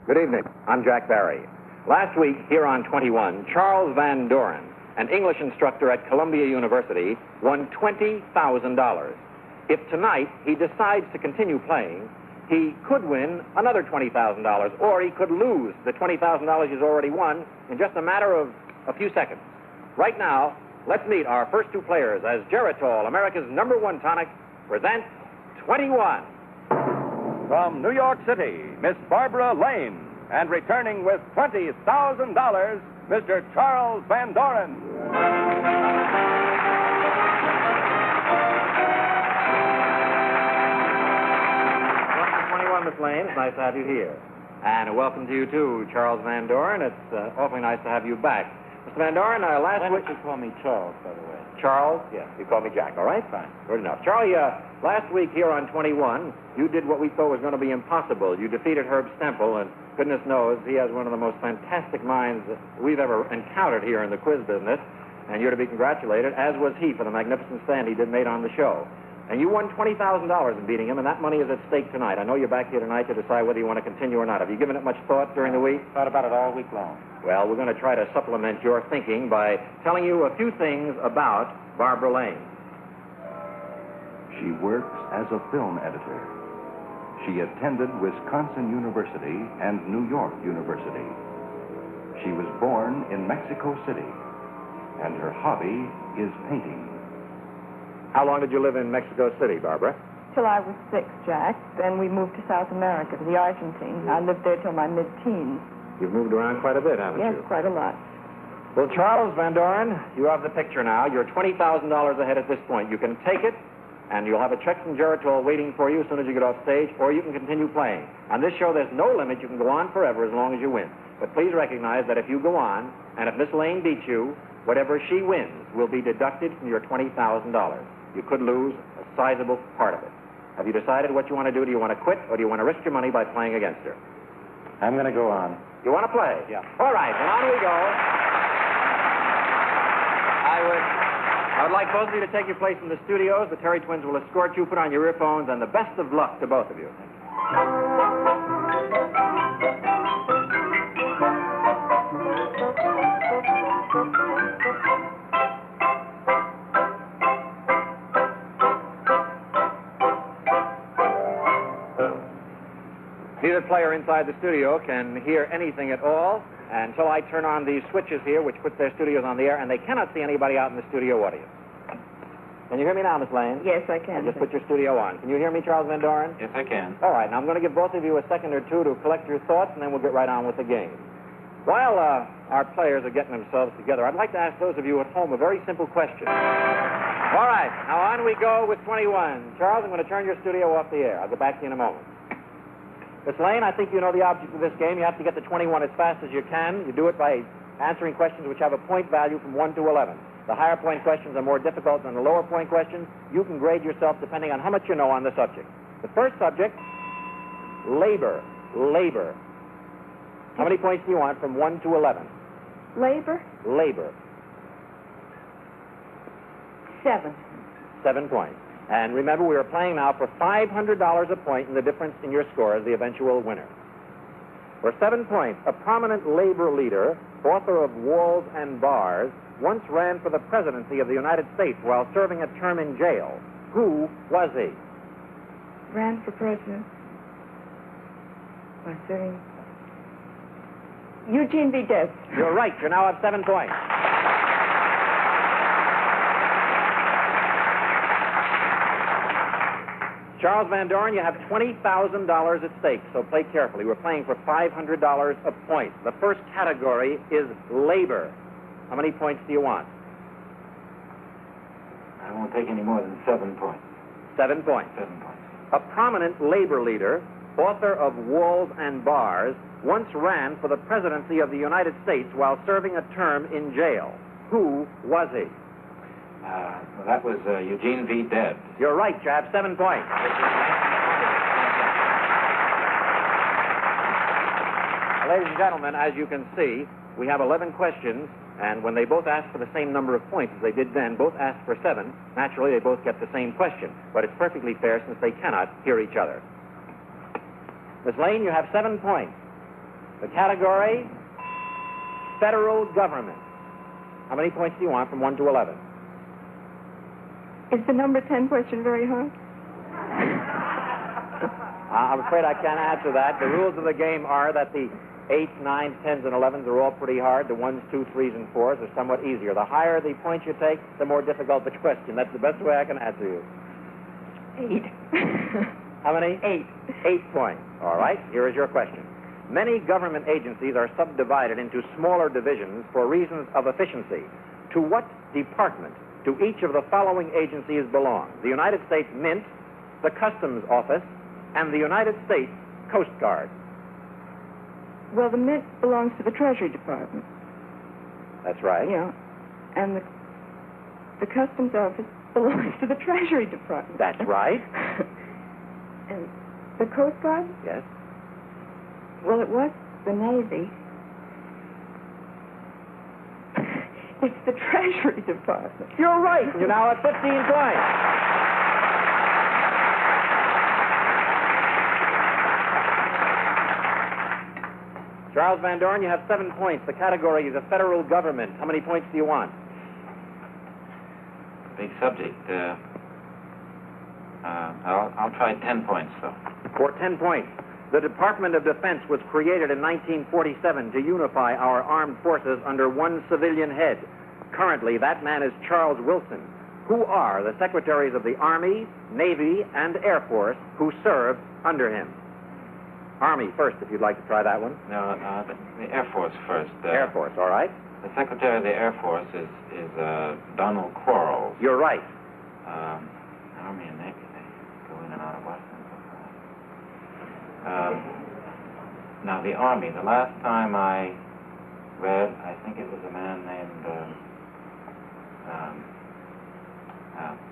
Good evening. I'm Jack Barry. Last week, here on 21, Charles Van Doren, an English instructor at Columbia University, won $20,000. If tonight he decides to continue playing, he could win another $20,000, or he could lose the $20,000 he's already won in just a matter of a few seconds. Right now, let's meet our first two players as Geritol, America's #1 tonic, presents 21. From New York City, Miss Barbara Lane. And returning with $20,000, Mr. Charles Van Doren. Welcome to 21, Miss Lane. It's nice to have you here. And welcome to you, too, Charles Van Doren. It's awfully nice to have you back. Mr. Van Doren, last week... Why don't you call me Charles, by the way? Charles? Yes, you call me Jack, all right? Fine. Good enough. Charlie, last week here on 21, you did what we thought was going to be impossible. You defeated Herb Stempel, and goodness knows he has one of the most fantastic minds that we've ever encountered here in the quiz business, and you're to be congratulated, as was he, for the magnificent stand he did made on the show. And you won $20,000 in beating him, and that money is at stake tonight. I know you're back here tonight to decide whether you want to continue or not. Have you given it much thought during the week? Thought about it all week long. Well, we're going to try to supplement your thinking by telling you a few things about Barbara Lane. She works as a film editor. She attended Wisconsin University and New York University. She was born in Mexico City, and her hobby is painting. How long did you live in Mexico City, Barbara? Till I was 6, Jack. Then we moved to South America, to the Argentine. I lived there till my mid-teens. You've moved around quite a bit, haven't Yes, you? quite a lot. Well, Charles Van Doren, you have the picture now. You're $20,000 ahead at this point. You can take it, and you'll have a check from Geritol waiting for you as soon as you get off stage, or you can continue playing. On this show, there's no limit. You can go on forever as long as you win. But please recognize that if you go on, and if Miss Lane beats you, whatever she wins will be deducted from your $20,000. You could lose a sizable part of it. Have you decided what you want to do? Do you want to quit, or do you want to risk your money by playing against her? I'm going to go on. You want to play? Yeah. All right, well, on we go. I would like both of you to take your place in the studios. The Terry twins will escort you, put on your earphones, and the best of luck to both of you. Neither player inside the studio can hear anything at all until I turn on these switches here, which puts their studios on the air, and they cannot see anybody out in the studio audience. Can you hear me now, Miss Lane? Yes, I can. Just put your studio on. Can you hear me, Charles Van Doren? Yes, I can. All right, now I'm going to give both of you a second or two to collect your thoughts, and then we'll get right on with the game. While our players are getting themselves together, I'd like to ask those of you at home a very simple question. All right, now on we go with 21. Charles, I'm going to turn your studio off the air. I'll get back to you in a moment. Miss Lane, I think you know the object of this game. You have to get to 21 as fast as you can. You do it by answering questions which have a point value from 1 to 11. The higher point questions are more difficult than the lower point questions. You can grade yourself depending on how much you know on the subject. The first subject, labor. Labor. How many points do you want from 1 to 11? Labor? Labor. 7. 7 points. And remember, we are playing now for $500 a point, and the difference in your score is the eventual winner. For 7 points, a prominent labor leader, author of Walls and Bars, once ran for the presidency of the United States while serving a term in jail. Who was he? Ran for president. By serving... Eugene V. Debs. You're right. You now have 7 points. Charles Van Doren, you have $20,000 at stake, so play carefully. We're playing for $500 a point. The first category is labor. How many points do you want? I won't take any more than 7 points. 7 points. 7 points. A prominent labor leader, author of Walls and Bars, once ran for the presidency of the United States while serving a term in jail. Who was he? Well, that was Eugene V. Debs. You're right. You have 7 points. Ladies and gentlemen, as you can see, we have 11 questions, and when they both ask for the same number of points as they did then, both asked for 7. Naturally, they both get the same question, but it's perfectly fair since they cannot hear each other. Miss Lane, you have 7 points. The category, federal government. How many points do you want from 1 to 11? Is the number 10 question very hard? I'm afraid I can't answer that. The rules of the game are that the 8s, 9s, 10s, and 11s are all pretty hard. The 1s, 2s, 3s, and 4s are somewhat easier. The higher the points you take, the more difficult the question. That's the best way I can answer you. 8. How many? 8. 8 points. All right, here is your question. Many government agencies are subdivided into smaller divisions for reasons of efficiency. To what department do each of the following agencies belong? The United States Mint, the Customs Office, and the United States Coast Guard. Well, the Mint belongs to the Treasury Department. That's right. Yeah. And the Customs Office belongs to the Treasury Department. That's right. And the Coast Guard? Yes. Well, it was the Navy. It's the Treasury Department. You're right. You're now at 15 points. Charles Van Doren, you have 7 points. The category is the federal government. How many points do you want? Big subject. I'll try 10 points, though. For 10 points. The Department of Defense was created in 1947 to unify our armed forces under one civilian head. Currently, that man is Charles Wilson. Who are the secretaries of the Army, Navy, and Air Force who served under him? Army first, if you'd like to try that one. No, the Air Force first. Air Force, all right. The Secretary of the Air Force is Donald Quarles. You're right. Army and Navy, they go in and out of Washington. Now, the Army, the last time I read, I think it was a man named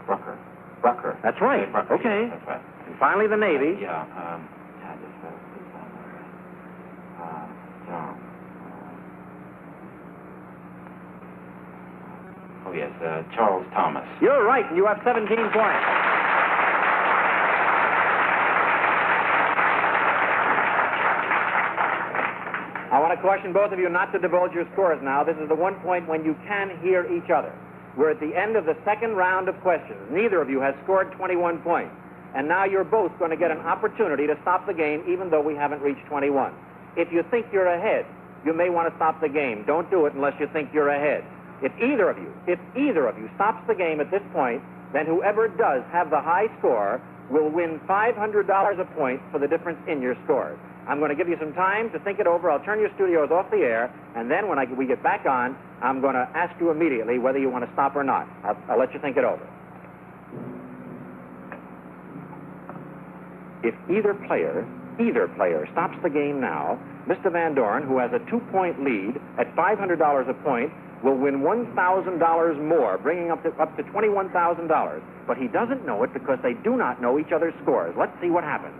Rucker. Rucker. That's right. Rucker. Okay. That's right. And finally, the Navy. Yeah. I just fell asleep on that. John. Oh, yes, Charles Thomas. You're right. You have 17 points. I want to caution both of you not to divulge your scores now. This is the one point when you can hear each other. We're at the end of the second round of questions. Neither of you has scored 21 points. And now you're both going to get an opportunity to stop the game, even though we haven't reached 21. If you think you're ahead, you may want to stop the game. Don't do it unless you think you're ahead. If either of you stops the game at this point, then whoever does have the high score will win $500 a point for the difference in your scores. I'm going to give you some time to think it over. I'll turn your studios off the air, and then when we get back on, I'm going to ask you immediately whether you want to stop or not. I'll let you think it over. If either player stops the game now, Mr. Van Doren, who has a 2-point lead at $500 a point, will win $1,000 more, bringing up to $21,000. But he doesn't know it because they do not know each other's scores. Let's see what happens.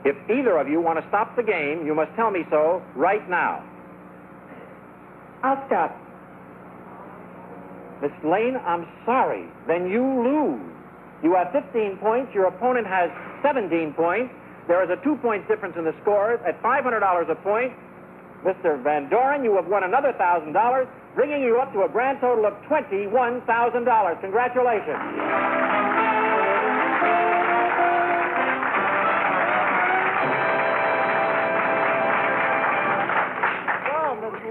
If either of you want to stop the game, you must tell me so right now. I'll stop. Miss Lane, I'm sorry. Then you lose. You have 15 points. Your opponent has 17 points. There is a 2-point difference in the scores at $500 a point. Mr. Van Doren, you have won another $1,000, bringing you up to a grand total of $21,000. Congratulations.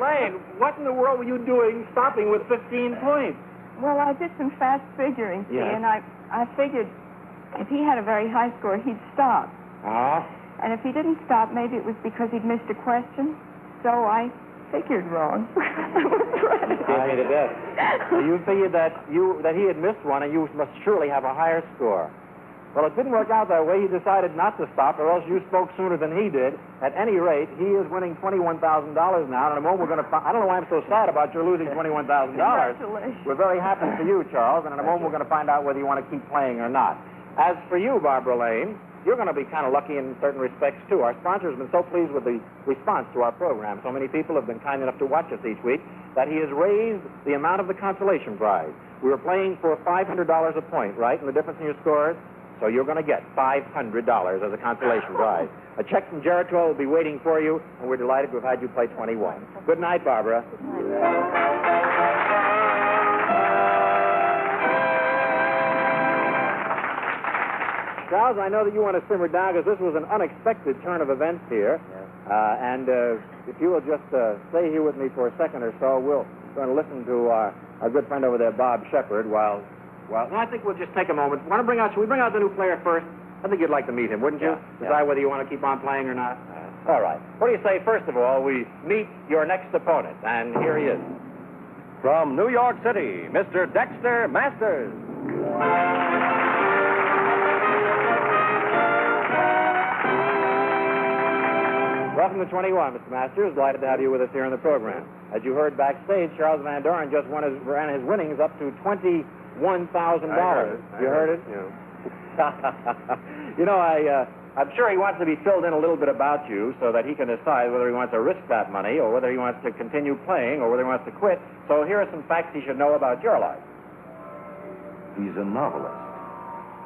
Lane, what in the world were you doing stopping with 15 points? Well, I did some fast figuring, see, and I figured if he had a very high score, he'd stop. And if he didn't stop, maybe it was because he'd missed a question. So I figured wrong. I made it dead. So you figured that he had missed one, and you must surely have a higher score. Well, it didn't work out that way. He decided not to stop, or else you spoke sooner than he did. At any rate, he is winning $21,000 now. And in a moment, we're going to I don't know why I'm so sad about your losing $21,000. Congratulations. We're very happy for you, Charles. And in a moment, we're going to find out whether you want to keep playing or not. As for you, Barbara Lane, you're going to be kind of lucky in certain respects, too. Our sponsor has been so pleased with the response to our program. So many people have been kind enough to watch us each week that he has raised the amount of the consolation prize. We were playing for $500 a point, right, and the difference in your scores? So you're going to get $500 as a consolation prize. A check from Geritol will be waiting for you, and we're delighted to have had you play 21. Good night, Barbara. Charles, I know that you want to simmer down because this was an unexpected turn of events here. Yes. If you will just stay here with me for a second or so, we're going to listen to our good friend over there, Bob Shepard, while no, I think we'll just take a moment. Should we bring out the new player first? I think you'd like to meet him, wouldn't you? Yeah. Decide whether you want to keep on playing or not? All right. What do you say, first of all, we meet your next opponent, and here he is. From New York City, Mr. Dexter Masters. Welcome to 21, Mr. Masters. Delighted to have you with us here in the program. As you heard backstage, Charles Van Doren just ran his winnings up to $21,000. You heard it? Yeah. You know, I'm sure he wants to be filled in a little bit about you so that he can decide whether he wants to risk that money or whether he wants to continue playing or whether he wants to quit. So here are some facts he should know about your life. He's a novelist.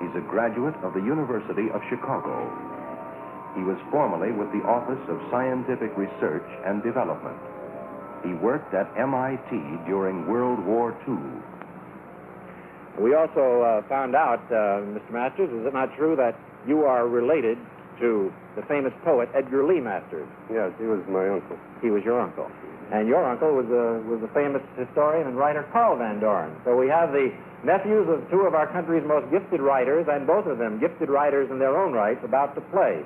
He's a graduate of the University of Chicago. He was formerly with the Office of Scientific Research and Development. He worked at MIT during World War II. We also found out, Mr. Masters, is it not true that you are related to the famous poet Edgar Lee Masters? Yes, he was my uncle. He was your uncle. And your uncle was the famous historian and writer Charles Van Doren. So we have the nephews of two of our country's most gifted writers, and both of them gifted writers in their own rights, about to play.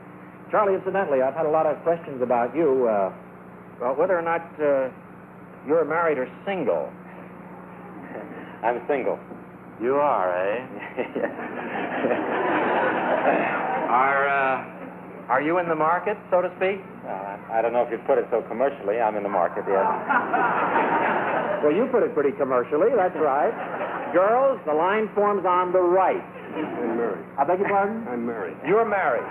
Charlie, incidentally, I've had a lot of questions about you, about whether or not you're married or single. I'm single. You are, eh? Are you in the market, so to speak? Well, I don't know if you'd put it so commercially. I'm in the market, yes. Well, you put it pretty commercially, that's right. Girls, the line forms on the right. I'm married. I beg your pardon? I'm married. You're married.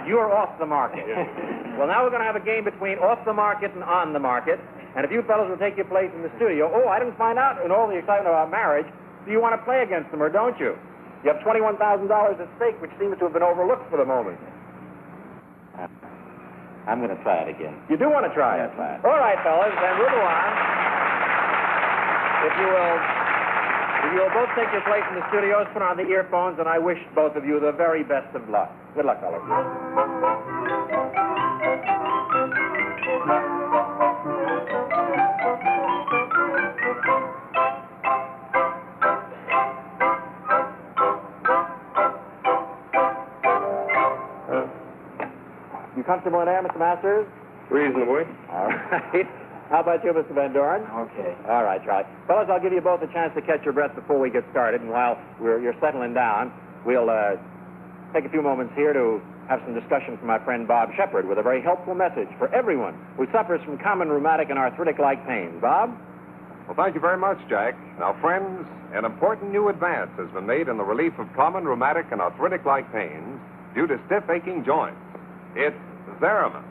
You're off the market. Yeah. Well, now we're going to have a game between off the market and on the market. And if you fellows will take your place in the studio, I didn't find out in all the excitement about marriage, do you want to play against them or don't you? You have $21,000 at stake, which seems to have been overlooked for the moment. I'm going to try it again. You do want to try it? Try it. All right, fellas, then we'll go on. If you will both take your place in the studios, put on the earphones, and I wish both of you the very best of luck. Good luck, fellas. You comfortable in there, Mr. Masters? Reasonably. All right. How about you, Mr. Van Doren? Okay. All right, Charlie. Fellas, I'll give you both a chance to catch your breath before we get started. And while you're settling down, we'll take a few moments here to have some discussion from my friend Bob Shepard with a very helpful message for everyone who suffers from common rheumatic and arthritic-like pains. Bob? Well, thank you very much, Jack. Now, friends, an important new advance has been made in the relief of common rheumatic and arthritic-like pains due to stiff aching joints. It's Zeramin.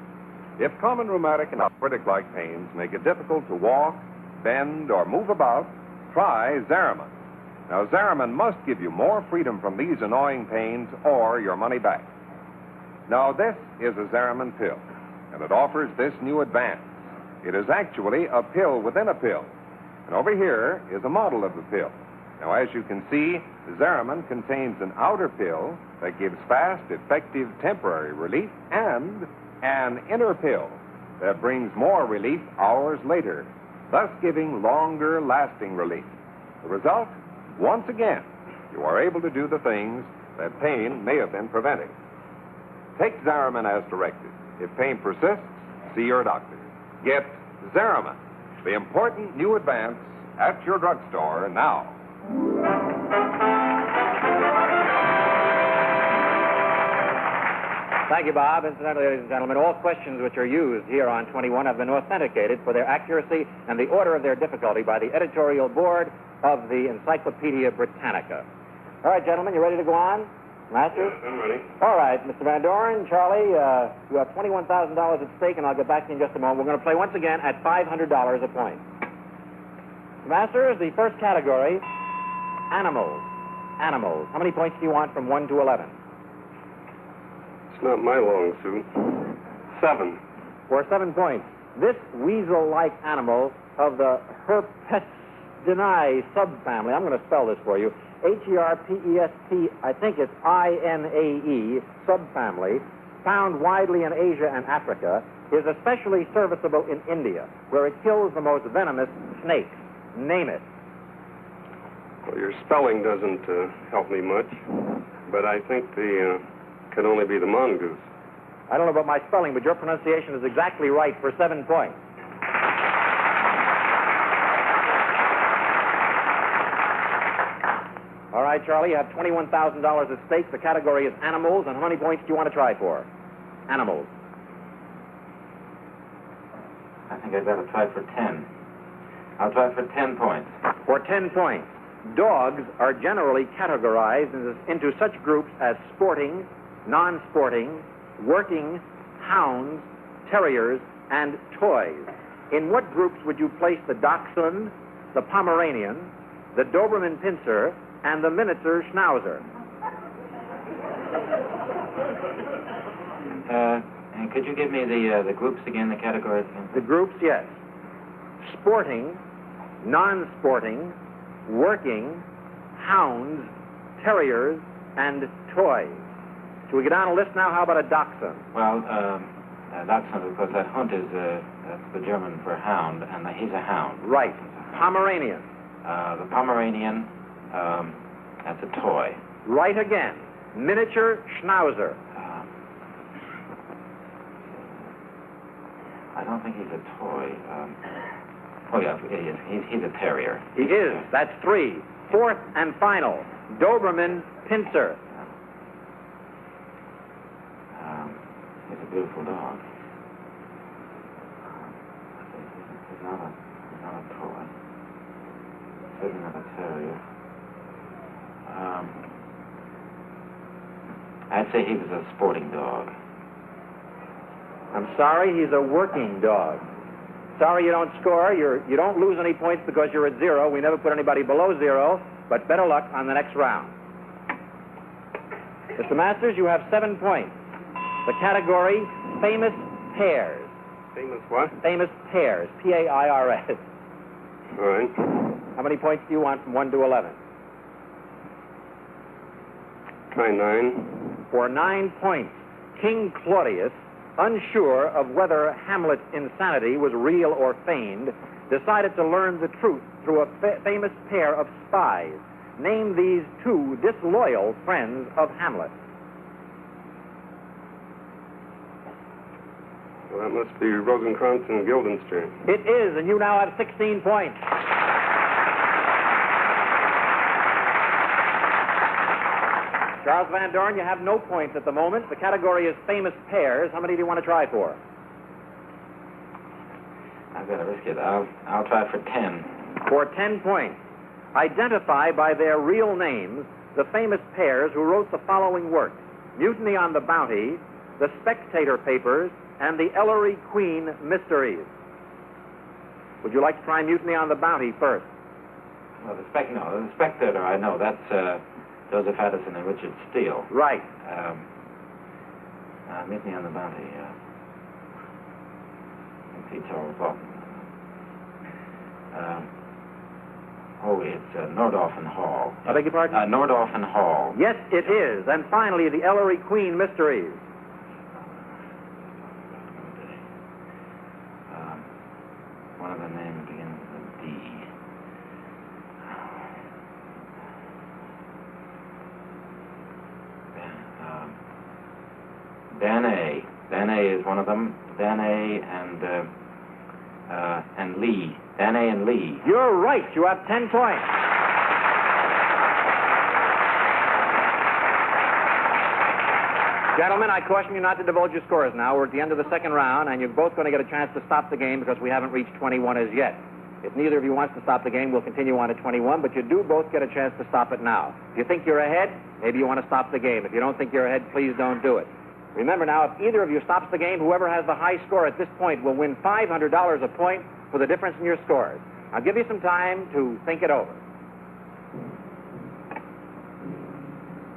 If common rheumatic and arthritic-like pains make it difficult to walk, bend, or move about, try Zeramin. Now, Zeramin must give you more freedom from these annoying pains or your money back. Now, this is a Zeramin pill, and it offers this new advance. It is actually a pill within a pill. And over here is a model of the pill. Now, as you can see, Zeramin contains an outer pill that gives fast, effective temporary relief and an inner pill that brings more relief hours later, thus giving longer lasting relief. The result? Once again, you are able to do the things that pain may have been preventing. Take Zeramin as directed. If pain persists, see your doctor. Get Zeramin, the important new advance, at your drugstore now. Thank you, Bob. Incidentally, ladies and gentlemen, all questions which are used here on 21 have been authenticated for their accuracy and the order of their difficulty by the editorial board of the Encyclopedia Britannica. All right, gentlemen, you ready to go on? Masters? Yeah, I'm ready. All right, Mr. Van Doren, Charlie, you have $21,000 at stake, and I'll get back to you in just a moment. We're going to play once again at $500 a point. Masters, the first category, animals. Animals. How many points do you want from 1 to 11? It's not my long suit. 7. For 7 points. This weasel-like animal of the Herpestinae subfamily, I'm going to spell this for you, Herpest, I think it's INAE, subfamily, found widely in Asia and Africa, is especially serviceable in India, where it kills the most venomous snakes. Name it. Well, your spelling doesn't help me much, but I think the could only be the mongoose. I don't know about my spelling, but your pronunciation is exactly right for 7 points. All right, Charlie, you have $21,000 at stake. The category is animals, and how many points do you want to try for? Animals. I think I'd better try for 10. I'll try for 10 points. For 10 points. Dogs are generally categorized into such groups as sporting, non-sporting, working, hounds, terriers, and toys. In what groups would you place the Dachshund, the Pomeranian, the Doberman Pinscher, and the miniature Schnauzer? And could you give me the groups again, the categories again? The groups, yes. Sporting, non-sporting, working, hounds, terriers, and toys. Shall we get down a list now? How about a Dachshund? Well, Dachshund, because that Hund is that's the German for hound, and he's a hound. Right. Pomeranian. The Pomeranian, that's a toy. Right again. Miniature Schnauzer. I don't think he's a toy. Oh, yeah, he is. He's a terrier. He is. That's 3. Fourth and final. Doberman Pinscher. He's a beautiful dog. He's not a toy. Certainly not a terrier. I'd say he was a sporting dog. I'm sorry, he's a working dog. Sorry you don't score. You don't lose any points because you're at 0. We never put anybody below 0, but better luck on the next round. Mr. Masters, you have 7 points. The category, famous pairs. Famous what? Famous pairs, P-A-I-R-S. All right. How many points do you want from 1 to 11? Try 9. For 9 points, King Claudius, unsure of whether Hamlet's insanity was real or feigned, decided to learn the truth through a famous pair of spies. Name these 2 disloyal friends of Hamlet. Well, that must be Rosencrantz and Guildenstern. It is, and you now have 16 points. Charles Van Doren, you have no points at the moment. The category is famous pairs. How many do you want to try for? I've got to risk it. I'll try for 10. For 10 points. Identify by their real names the famous pairs who wrote the following works: Mutiny on the Bounty, The Spectator Papers, and The Ellery Queen Mysteries. Would you like to try Mutiny on the Bounty first? Well, the Spectator, I know. That's Joseph Addison and Richard Steele. Right. Mutiny on the Bounty. Let's see, Charles Lawton. It's Nordhoff and Hall. I beg your pardon? Nordhoff and Hall. Yes, it is. And finally, The Ellery Queen Mysteries. One of the names begins with a D. Danae. Danae is one of them. Danae and Lee. Danae and Lee. You're right. You have 10 points. Gentlemen, I caution you not to divulge your scores now. We're at the end of the second round, and you're both going to get a chance to stop the game because we haven't reached 21 as yet. If neither of you wants to stop the game, we'll continue on to 21, but you do both get a chance to stop it now. If you think you're ahead, maybe you want to stop the game. If you don't think you're ahead, please don't do it. Remember now, if either of you stops the game, whoever has the high score at this point will win $500 a point for the difference in your scores. I'll give you some time to think it over.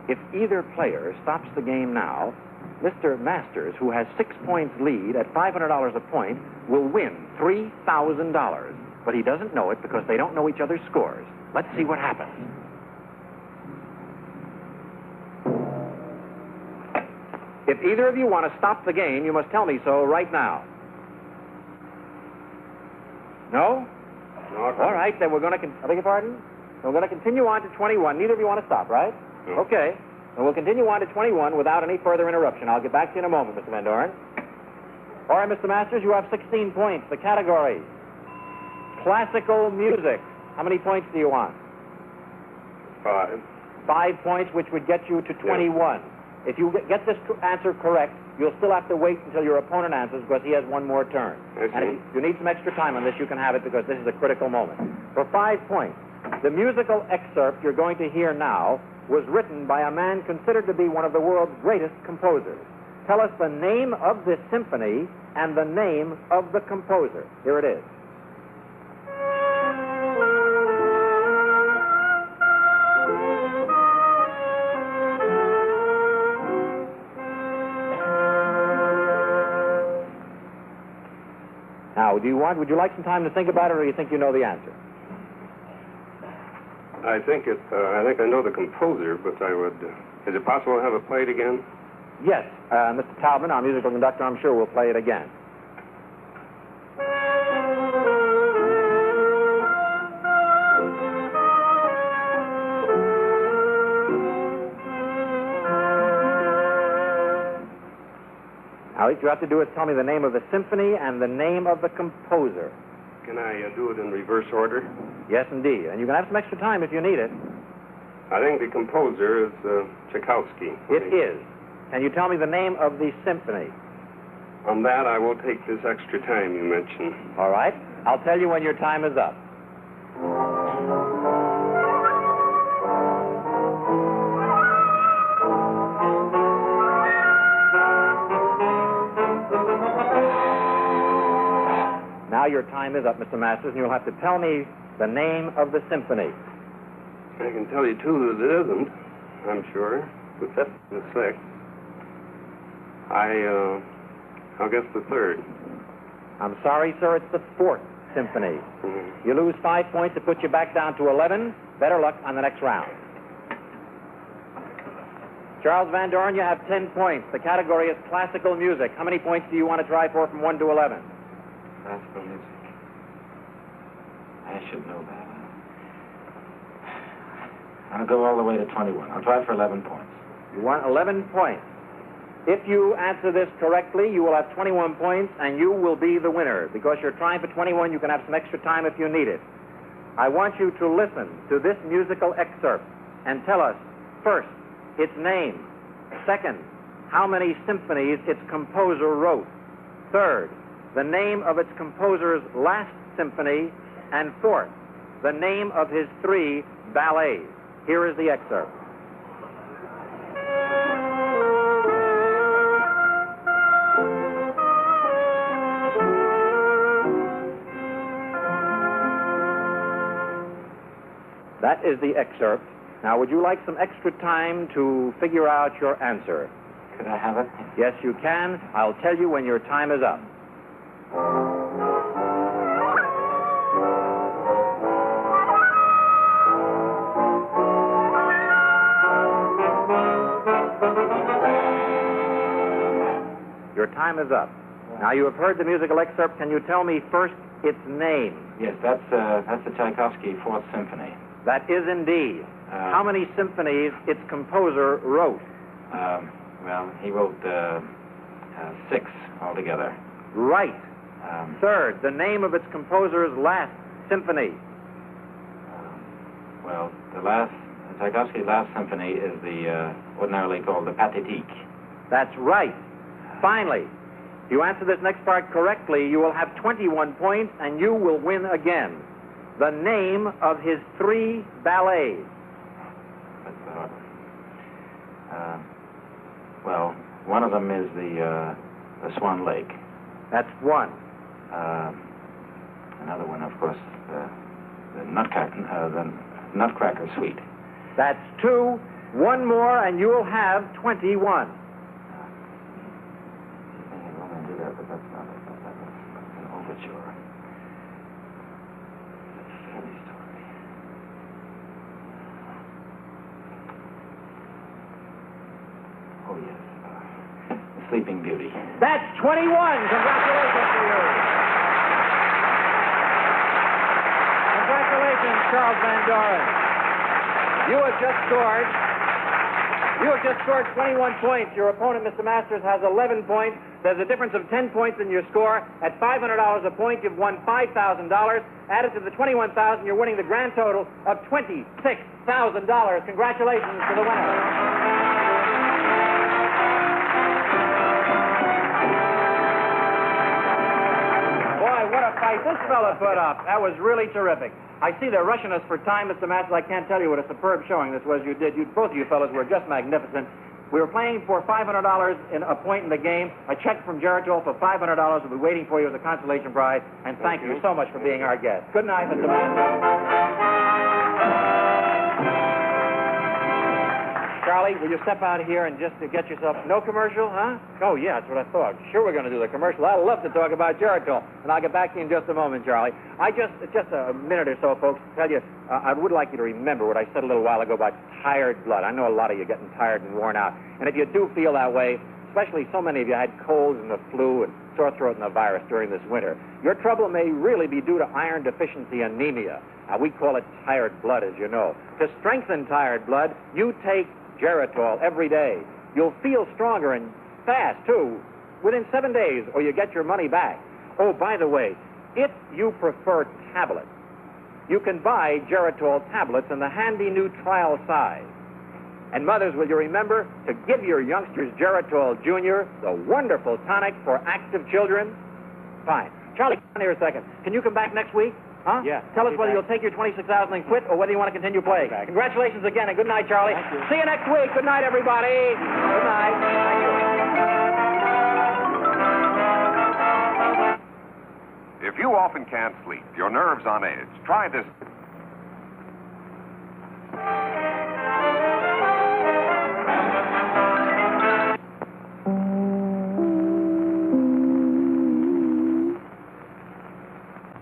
If either player stops the game now, Mr. Masters, who has 6 points lead at $500 a point, will win $3,000. But he doesn't know it because they don't know each other's scores. Let's see what happens. If either of you want to stop the game, you must tell me so right now. No? No. All right, then we're going to... I beg your pardon? We're going to continue on to 21. Neither of you want to stop, right? No. Okay. And we'll continue on to 21 without any further interruption. I'll get back to you in a moment, Mr. Van Doren. All right, Mr. Masters, you have 16 points. The category, classical music. How many points do you want? 5. 5 points, which would get you to 21. Yeah. If you get this answer correct, you'll still have to wait until your opponent answers because he has one more turn. I see. And if you need some extra time on this, you can have it because this is a critical moment. For 5 points, the musical excerpt you're going to hear now was written by a man considered to be one of the world's greatest composers. Tell us the name of this symphony and the name of the composer. Here it is. Now, would you like some time to think about it, or do you think you know the answer? I think I know the composer, but I would... is it possible to have it played again? Yes. Mr. Taubman, our musical conductor, I'm sure will play it again. Now, what you have to do is tell me the name of the symphony and the name of the composer. Can I do it in reverse order? Yes, indeed. And you can have some extra time if you need it. I think the composer is Tchaikovsky. It is. Can you tell me the name of the symphony? On that, I will take this extra time you mentioned. All right. I'll tell you when your time is up. Now your time is up, Mr. Masters, and you'll have to tell me the name of the symphony. I can tell you, too, that it isn't, I'm sure. But that's the 6th. I'll guess the 3rd. I'm sorry, sir, it's the 4th symphony. Mm-hmm. You lose 5 points to put you back down to 11. Better luck on the next round. Charles Van Doren, you have 10 points. The category is classical music. How many points do you want to try for from 1 to 11? Classical music. I should know that. I'll go all the way to 21. I'll try for 11 points. You want 11 points. If you answer this correctly, you will have 21 points, and you will be the winner. Because you're trying for 21, you can have some extra time if you need it. I want you to listen to this musical excerpt and tell us, first, its name. Second, how many symphonies its composer wrote. Third, the name of its composer's last symphony. And fourth, the name of his 3 ballets. Here is the excerpt. That is the excerpt. Now, would you like some extra time to figure out your answer? Could I have it? Yes, you can. I'll tell you when your time is up. Your time is up. Now, you have heard the musical excerpt. Can you tell me first its name? Yes, that's the Tchaikovsky 4th Symphony. That is indeed. How many symphonies its composer wrote? Well, he wrote 6 altogether. Right. Third, the name of its composer's last symphony. Well, Tchaikovsky's last symphony is the ordinarily called the Pathétique. That's right. Finally, if you answer this next part correctly, you will have 21 points, and you will win again. the name of his 3 ballets? Well, one of them is the Swan Lake. That's 1. Another one, of course, the Nutcracker Suite. That's 2. 1 more, and you'll have 21. But that's not an overture. That's a fairy story. Oh, yes. The Sleeping Beauty. That's 21. Congratulations to you. Congratulations, Charles Van Doren. You have just scored 21 points. Your opponent, Mr. Masters, has 11 points. There's a difference of 10 points in your score. At $500 a point, you've won $5,000. Added to the $21,000, you're winning the grand total of $26,000. Congratulations to the winner. What a fight this fella put up. That was really terrific. I see they're rushing us for time, Mr. Masters. I can't tell you what a superb showing this was you did. Both of you fellas were just magnificent. We were playing for $500 in a point in the game. A check from Geritol for $500 will be waiting for you as a consolation prize. And thank you so much for being our guest. Good night, Mr. Masters. Charlie, will you step out of here and just to get yourself... No commercial, huh? Oh, yeah, that's what I thought. Sure, we're going to do the commercial. I'd love to talk about Geritol. And I'll get back to you in just a moment, Charlie. Just a minute or so, folks, to tell you, I would like you to remember what I said a little while ago about tired blood. I know a lot of you are getting tired and worn out. And if you do feel that way, especially so many of you had colds and the flu and sore throat and the virus during this winter, your trouble may really be due to iron deficiency anemia. Now, we call it tired blood, as you know. To strengthen tired blood, you take Geritol every day. You'll feel stronger and fast, too, within 7 days, or you get your money back. Oh, by the way, if you prefer tablets, you can buy Geritol tablets in the handy new trial size. And mothers, will you remember to give your youngsters Geritol Jr., the wonderful tonic for active children? Fine. Charlie, come on here a second. Can you come back next week? Huh? Yeah. Tell us whether you'll take your $26,000 and quit or whether you want to continue playing. Congratulations again, and good night, Charlie. Thank you. See you next week. Good night, everybody. Good night. Thank you. If you often can't sleep, your nerves on edge, try this.